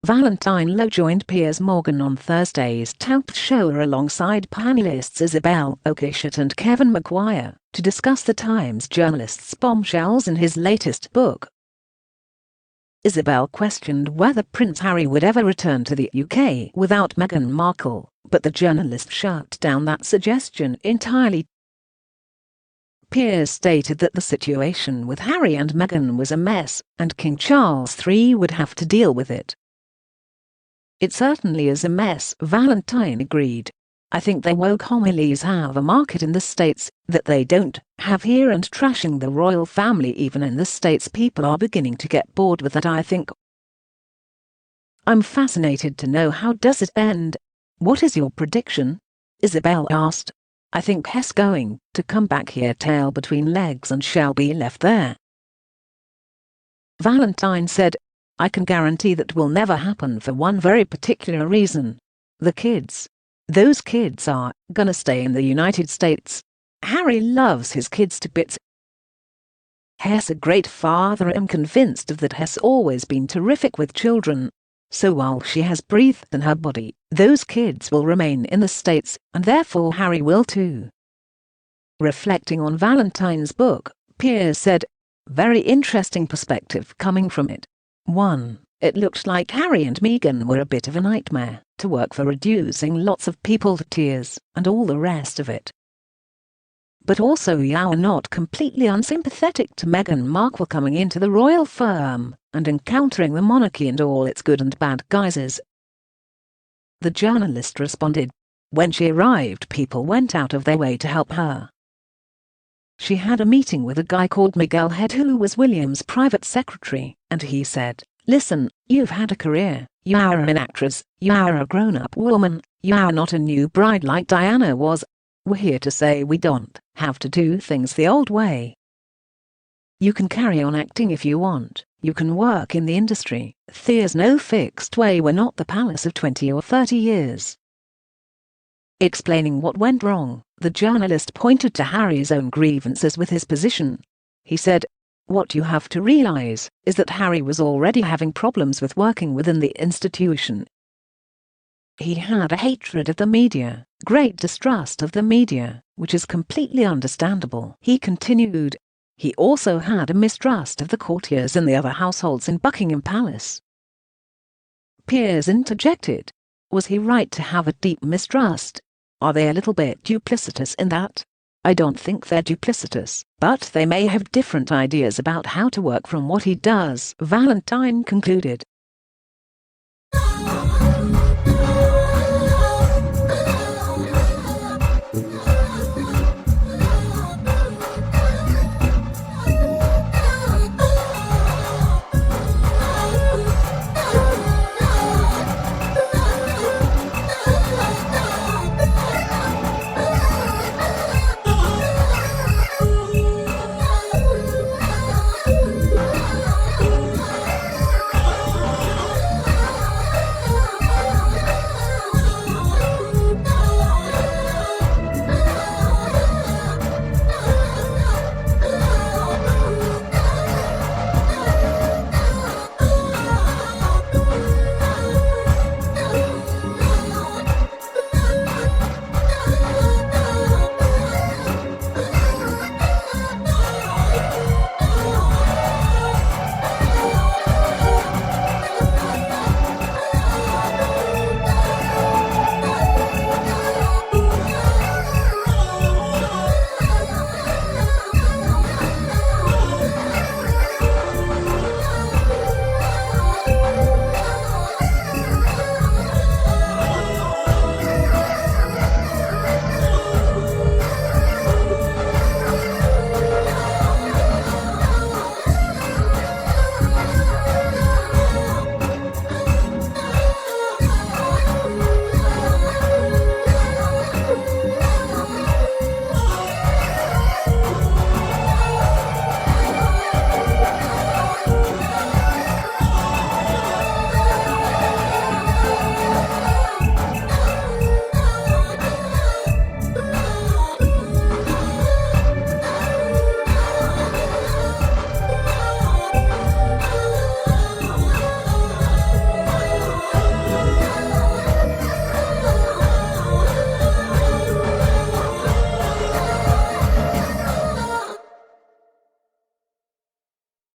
Valentine Low joined Piers Morgan on Thursday's Talk show alongside panellists Isabel, Oakeshott and Kevin Maguire to discuss the Times journalist's bombshells in his latest book. Isabel questioned whether Prince Harry would ever return to the UK without Meghan Markle, but the journalist shut down that suggestion entirely. Piers stated that the situation with Harry and Meghan was a mess, and King Charles III would have to deal with it. "It certainly is a mess," Valentine agreed. "I think their woke homilies have a market in the States that they don't have here, and trashing the royal family even in the States, people are beginning to get bored with that, I think. I'm fascinated to know how does it end. What is your prediction?" Isabel asked. "I think he's going to come back here tail between legs and shall be left there." Valentine said, "I can guarantee that will never happen for one very particular reason. The kids. Those kids are gonna stay in the United States. Harry loves his kids to bits. He's a great father. I'm convinced of that. He's always been terrific with children. So while she has breathed in her body, those kids will remain in the States, and therefore Harry will too." Reflecting on Valentine's book, Piers said, "Very interesting perspective coming from it. 1. It looked like Harry and Meghan were a bit of a nightmare to work for, reducing lots of people to tears and all the rest of it. But also you're not completely unsympathetic to Meghan Markle coming into the royal firm and encountering the monarchy and all its good and bad guises." The journalist responded, "When she arrived, people went out of their way to help her. She had a meeting with a guy called Miguel Head, who was William's private secretary, and he said, 'Listen, you've had a career, you're an actress, you're a grown-up woman, you're not a new bride like Diana was. We're here to say we don't have to do things the old way. You can carry on acting if you want, you can work in the industry, there's no fixed way, we're not the palace of 20 or 30 years. Explaining what went wrong, the journalist pointed to Harry's own grievances with his position. He said, "What you have to realize is that Harry was already having problems with working within the institution. He had a hatred of the media, great distrust of the media, which is completely understandable," he continued. "He also had a mistrust of the courtiers and the other households in Buckingham Palace." Piers interjected, "Was he right to have a deep mistrust? Are they a little bit duplicitous in that?" "I don't think they're duplicitous, but they may have different ideas about how to work from what he does," Valentine concluded.